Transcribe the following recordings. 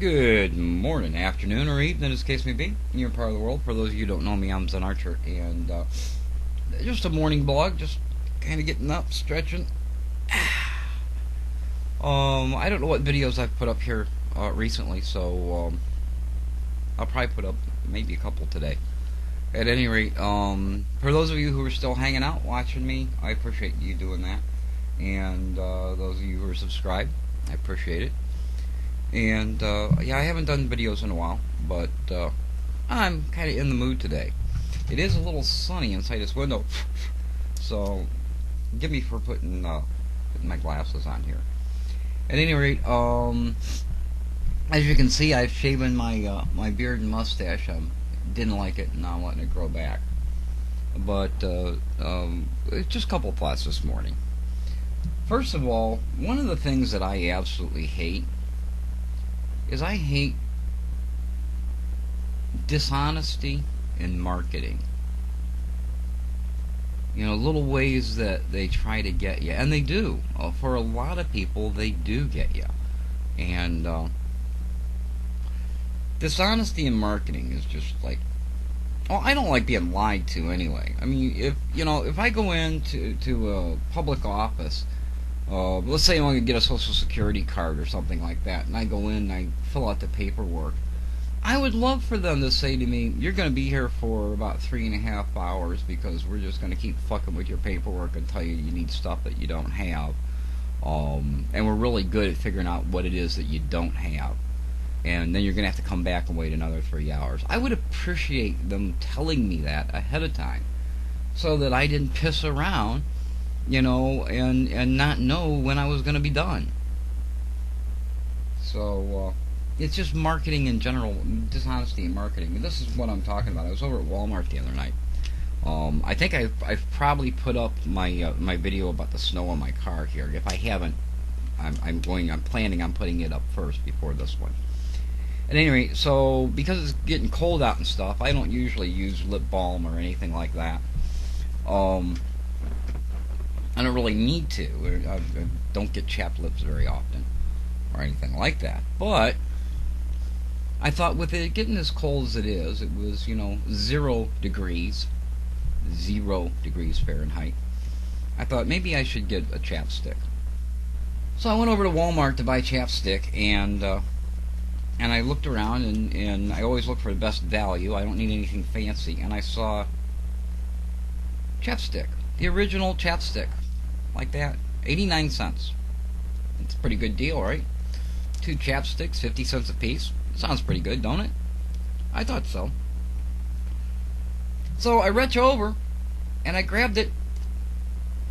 Good morning, afternoon, or evening, as the case may be, in your part of the world. For those of you who don't know me, I'm Zen Archer, and just a morning blog, just kind of getting up, stretching. I don't know what videos I've put up here recently, so I'll probably put up maybe a couple today. At any rate, for those of you who are still hanging out, watching me, I appreciate you doing that. And those of you who are subscribed, I appreciate it. And yeah, I haven't done videos in a while, but I'm kind of in the mood today. It is a little sunny inside this window, so give me for putting my glasses on here. At any rate, as you can see, I've shaven my my beard and mustache. I didn't like it, and now I'm letting it grow back. But just a couple of thoughts this morning. First of all, one of the things that I absolutely hate is I hate dishonesty in marketing. You know, little ways that they try to get you, and they do. For a lot of people, they do get you. And dishonesty in marketing is just like, well, I don't like being lied to anyway. I mean, if I go into a public office, let's say I want to get a social security card or something like that, and I go in and I fill out the paperwork, I would love for them to say to me, you're going to be here for about 3.5 hours because we're just going to keep fucking with your paperwork and tell you you need stuff that you don't have. And we're really good at figuring out what it is that you don't have. And then you're going to have to come back and wait another 3 hours. I would appreciate them telling me that ahead of time so that I didn't piss around, and not know when I was going to be done. So it's just marketing in general, dishonesty in marketing. And this is what I'm talking about. I was over at Walmart the other night. I think I've probably put up my my video about the snow on my car here. If I haven't, I'm planning on putting it up first before this one. At any rate, so because it's getting cold out and stuff, I don't usually use lip balm or anything like that. I don't really need to. I don't get chapped lips very often or anything like that. But I thought with it getting as cold as it is, it was, 0 degrees Fahrenheit. I thought maybe I should get a chapstick. So I went over to Walmart to buy chapstick, and I looked around, and I always look for the best value. I don't need anything fancy. And I saw chapstick, the original chapstick, like that, 89 cents. It's a pretty good deal, right? 2 chapsticks, 50 cents a piece. Sounds pretty good, don't it? I thought so. So I reached over, and I grabbed it,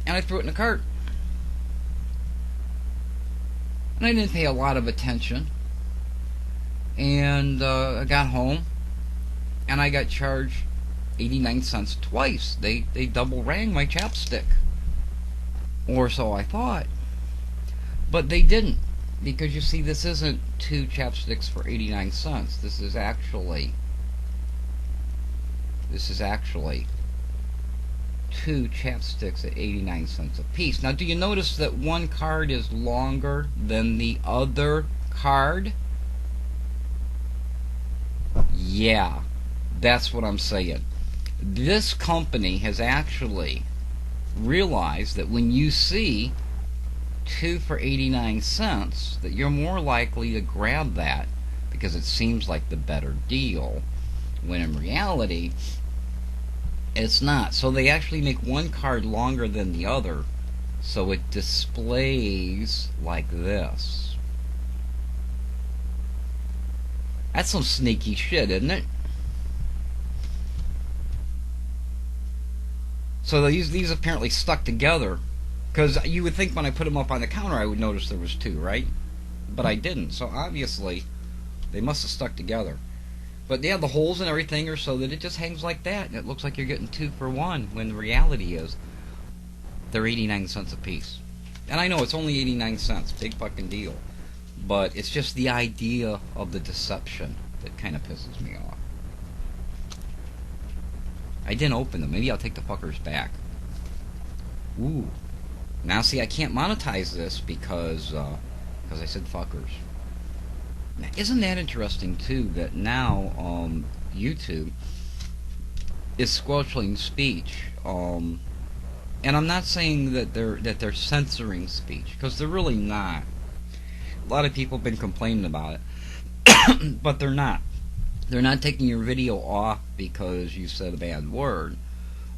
and I threw it in the cart. And I didn't pay a lot of attention. And I got home, and I got charged 89 cents twice. They double rang my chapstick. Or so I thought. But they didn't. Because you see, this isn't 2 chapsticks for 89 cents. This is actually 2 chapsticks at 89 cents a piece. Now, do you notice that one card is longer than the other card? Yeah, that's what I'm saying. This company has actually realized that when you see 2 for 89 cents, that you're more likely to grab that because it seems like the better deal, when in reality it's not. So they actually make one card longer than the other, so it displays like this. That's some sneaky shit, isn't it? So these apparently stuck together, because you would think when I put them up on the counter I would notice there was 2, right? But I didn't. So obviously they must have stuck together. But yeah, the holes and everything are so that it just hangs like that, and it looks like you're getting 2 for 1, when the reality is they're 89 cents a piece. And I know it's only 89 cents, big fucking deal. But it's just the idea of the deception that kind of pisses me off. I didn't open them. Maybe I'll take the fuckers back. Ooh. Now see, I can't monetize this because I said fuckers. Isn't that interesting too? That now YouTube is squelching speech. And I'm not saying that they're censoring speech, because they're really not. A lot of people have been complaining about it, but they're not. They're not taking your video off because you said a bad word.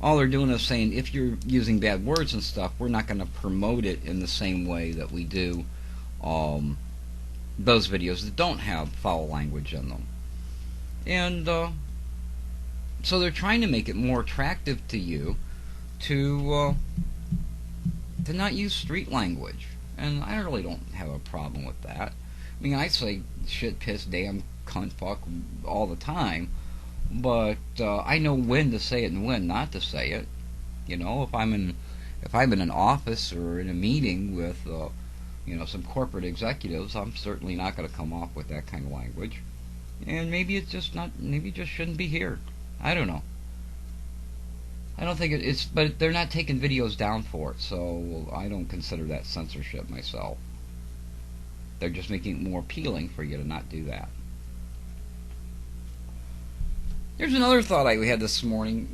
All they're doing is saying, if you're using bad words and stuff, we're not going to promote it in the same way that we do those videos that don't have foul language in them. And so they're trying to make it more attractive to you to not use street language. And I really don't have a problem with that. I mean, I say shit, piss, damn, cunt, fuck all the time, but I know when to say it and when not to say it. You know, if I'm in an office or in a meeting with some corporate executives, I'm certainly not going to come off with that kind of language. And maybe it's just not. Maybe it just shouldn't be here. I don't know. I don't think it's. But they're not taking videos down for it, so I don't consider that censorship myself. They're just making it more appealing for you to not do that. Here's another thought I had this morning.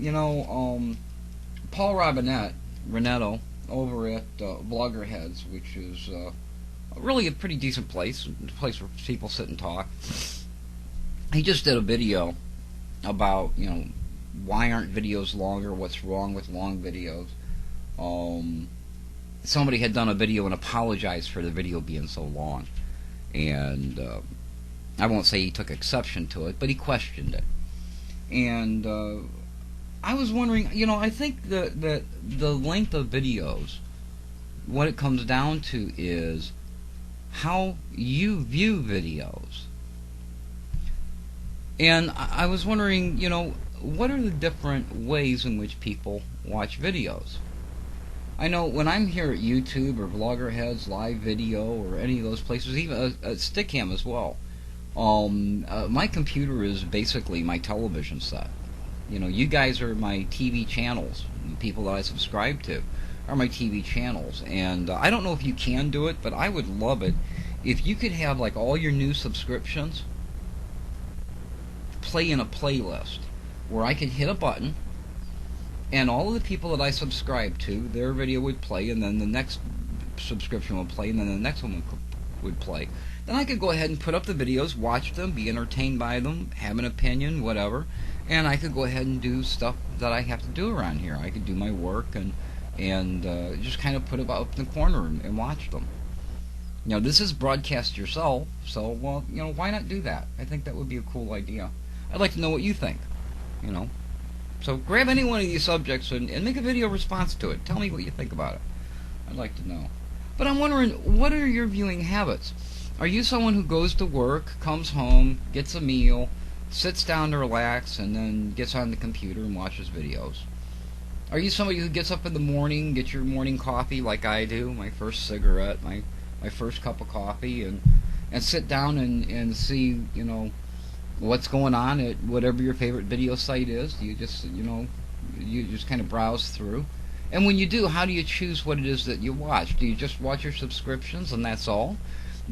Paul Robinetto over at Bloggerheads, which is really a pretty decent place, a place where people sit and talk. He just did a video about, why aren't videos longer, what's wrong with long videos. Somebody had done a video and apologized for the video being so long. And I won't say he took exception to it, but he questioned it. And I was wondering, I think that the length of videos, what it comes down to is how you view videos. And I was wondering, what are the different ways in which people watch videos? I know when I'm here at YouTube or Bloggerheads, Live Video, or any of those places, even at Stickam as well, my computer is basically my television set. You guys are my TV channels. The people that I subscribe to are my TV channels. And I don't know if you can do it, but I would love it if you could have like all your new subscriptions play in a playlist where I could hit a button and all of the people that I subscribe to, their video would play, and then the next subscription would play, and then the next one would play. Then I could go ahead and put up the videos, watch them, be entertained by them, have an opinion, whatever, and I could go ahead and do stuff that I have to do around here. I could do my work and just kind of put it up in the corner and watch them. This is broadcast yourself, so, well, why not do that? I think that would be a cool idea. I'd like to know what you think, So grab any one of these subjects and make a video response to it. Tell me what you think about it. I'd like to know. But I'm wondering, what are your viewing habits? Are you someone who goes to work, comes home, gets a meal, sits down to relax, and then gets on the computer and watches videos? Are you somebody who gets up in the morning, gets your morning coffee like I do, my first cigarette, my first cup of coffee, and sit down and see, what's going on at whatever your favorite video site is? Do you just, you just kind of browse through? And when you do, how do you choose what it is that you watch? Do you just watch your subscriptions and that's all?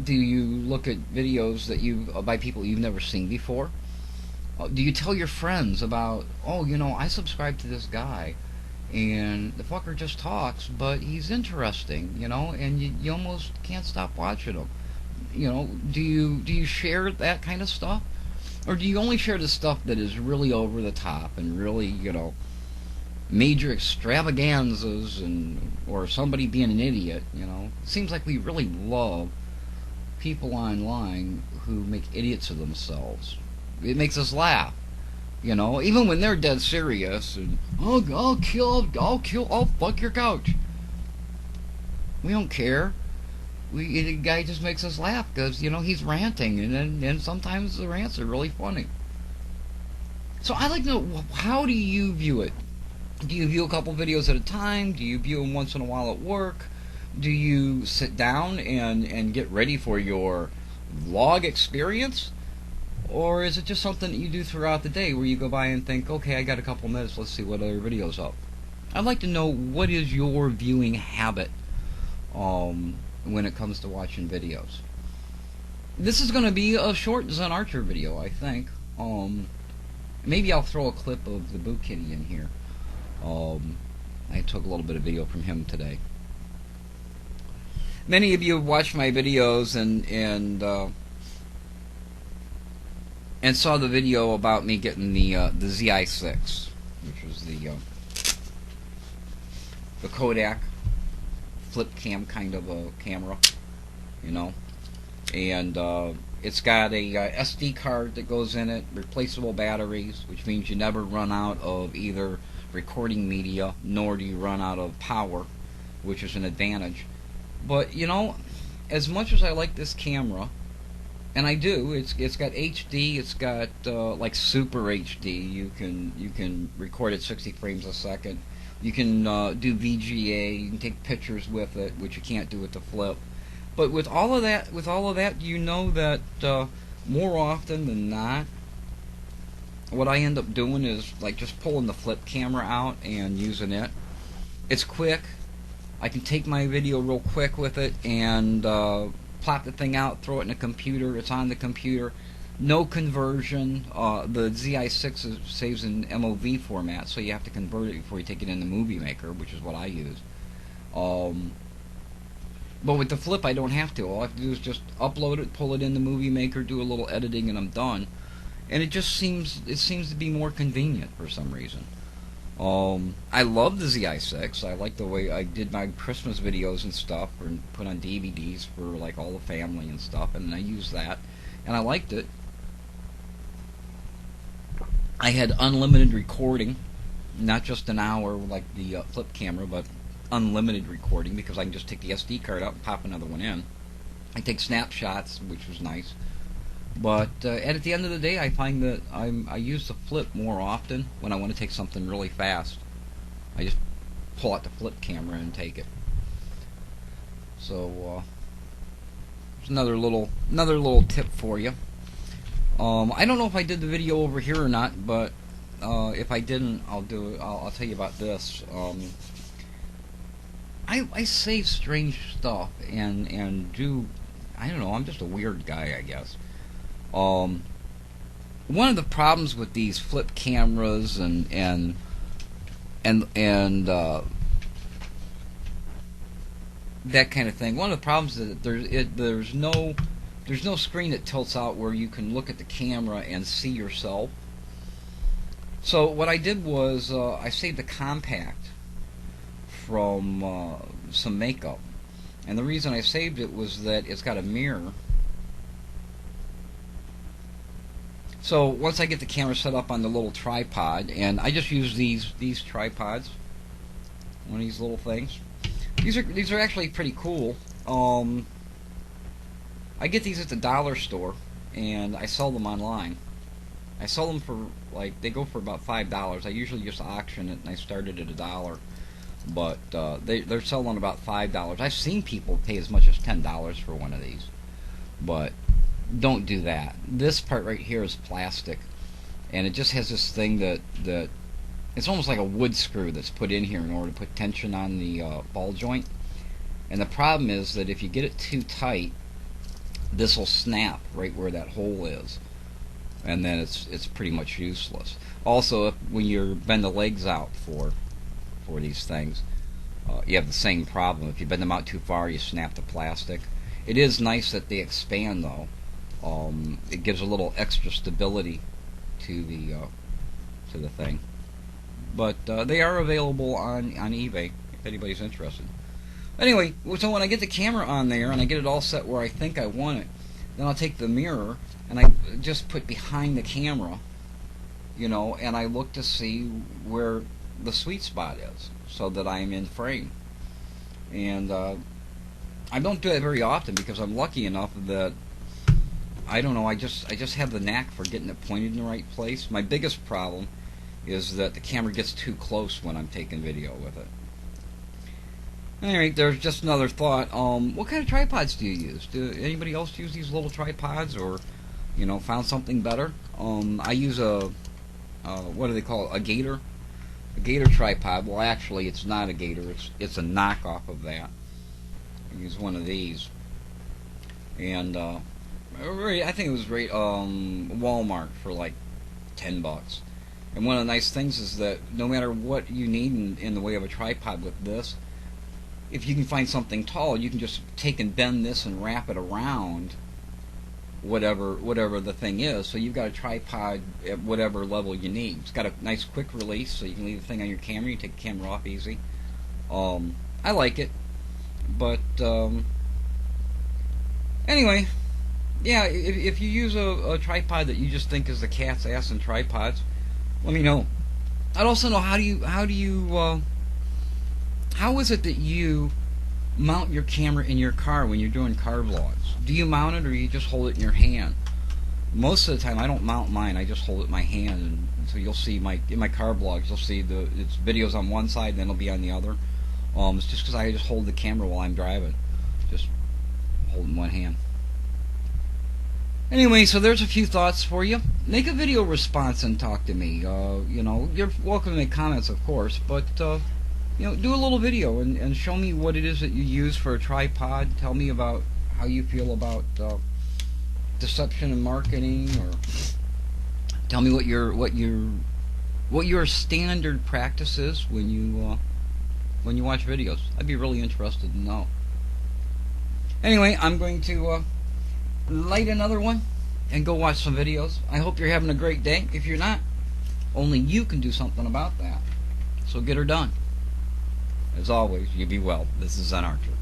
Do you look at videos that by people you've never seen before? Do you tell your friends about, I subscribe to this guy, and the fucker just talks, but he's interesting, and you almost can't stop watching him. Do you share that kind of stuff? Or do you only share the stuff that is really over the top and really, major extravaganzas or somebody being an idiot, It seems like we really love people online who make idiots of themselves. It makes us laugh, even when they're dead serious and, I'll fuck your couch. We don't care. The guy just makes us laugh because, he's ranting, and sometimes the rants are really funny. So I'd like to know, how do you view it? Do you view a couple videos at a time? Do you view them once in a while at work? Do you sit down and get ready for your vlog experience? Or is it just something that you do throughout the day where you go by and think, okay, I got a couple minutes, let's see what other video's up? I'd like to know, what is your viewing habit when it comes to watching videos? this is going to be a short Zen Archer video, I think. Maybe I'll throw a clip of the Boo Kitty in here. I took a little bit of video from him today. Many of you have watched my videos and saw the video about me getting the ZI-6, which was the Kodak flip cam kind of a camera, you know, and it's got a SD card that goes in it, replaceable batteries, which means you never run out of either recording media, nor do you run out of power, which is an advantage. But you know, as much as I like this camera, and I do, it's got HD, it's got like Super HD. You can record at 60 frames a second. You can do VGA. You can take pictures with it, which you can't do with the flip. But with all of that, you know that more often than not, what I end up doing is like just pulling the flip camera out and using it. It's quick. I can take my video real quick with it and plop the thing out, throw it in a computer. It's on the computer. No conversion. The ZI-6 saves in MOV format, so you have to convert it before you take it in the Movie Maker, which is what I use. But with the flip, I don't have to. All I have to do is just upload it, pull it in the Movie Maker, do a little editing, and I'm done. And it just seems to be more convenient for some reason. I love the ZI-6. I like the way I did my Christmas videos and stuff, or put on DVDs for like all the family and stuff, and I used that, and I liked it. I had unlimited recording, not just an hour like the flip camera, but unlimited recording, because I can just take the SD card out and pop another one in. I take snapshots, which was nice. But at the end of the day, I find that I use the flip more often when I want to take something really fast. I just pull out the flip camera and take it. So there's another little tip for you. I don't know if I did the video over here or not, but if I didn't, I'll do it. I'll tell you about this. I say strange stuff and do, I don't know, I'm just a weird guy, I guess. One of the problems with these flip cameras and that kind of thing, one of the problems is that there's no screen that tilts out where you can look at the camera and see yourself. So what I did was I saved a compact from some makeup, and the reason I saved it was that it's got a mirror. So once I get the camera set up on the little tripod, and I just use these tripods, one of these little things. These are actually pretty cool. I get these at the dollar store, and I sell them online. I sell them for they go for about $5. I usually just auction it, and I started at $1. But they're selling about $5. I've seen people pay as much as $10 for one of these, but don't do that. This part right here is plastic, and it just has this thing that it's almost like a wood screw that's put in here in order to put tension on the ball joint. And the problem is that if you get it too tight, this will snap right where that hole is, and then it's pretty much useless. Also, when you bend the legs out for these things, you have the same problem. If you bend them out too far, you snap the plastic. It is nice that they expand, though. It gives a little extra stability to the thing. But they are available on eBay if anybody's interested. Anyway, so when I get the camera on there and I get it all set where I think I want it, then I'll take the mirror and I just put behind the camera, you know, and I look to see where the sweet spot is so that I'm in frame. And I don't do it very often because I'm lucky enough that I don't know, I just have the knack for getting it pointed in the right place. My biggest problem is that the camera gets too close when I'm taking video with it. Anyway, there's just another thought. What kind of tripods do you use? Do anybody else use these little tripods, or found something better? I use a what do they call it? A Gator tripod. Well, actually, it's not a Gator. It's a knockoff of that. I use one of these, and I think it was right Walmart for like $10. And one of the nice things is that no matter what you need in the way of a tripod with this, if you can find something tall, you can just take and bend this and wrap it around whatever the thing is. So you've got a tripod at whatever level you need. It's got a nice quick release, so you can leave the thing on your camera. You take the camera off easy. I like it, but anyway, yeah. If you use a tripod that you just think is the cat's ass in tripods, let me know. I'd also know how is it that you mount your camera in your car when you're doing car vlogs? Do you mount it or you just hold it in your hand? Most of the time I don't mount mine, I just hold it in my hand, and so you'll see in my car vlogs you'll see it's videos on one side and then it'll be on the other. It's just because I just hold the camera while I'm driving. Just hold it in one hand. Anyway, so there's a few thoughts for you. Make a video response and talk to me. You're welcome to make comments, of course, but do a little video and show me what it is that you use for a tripod. Tell me about how you feel about deception and marketing, or tell me what your standard practice is when you watch videos. I'd be really interested to know. Anyway, I'm going to light another one and go watch some videos. I hope you're having a great day. If you're not, only you can do something about that. So get her done. As always, you be well. This is Zen Archer.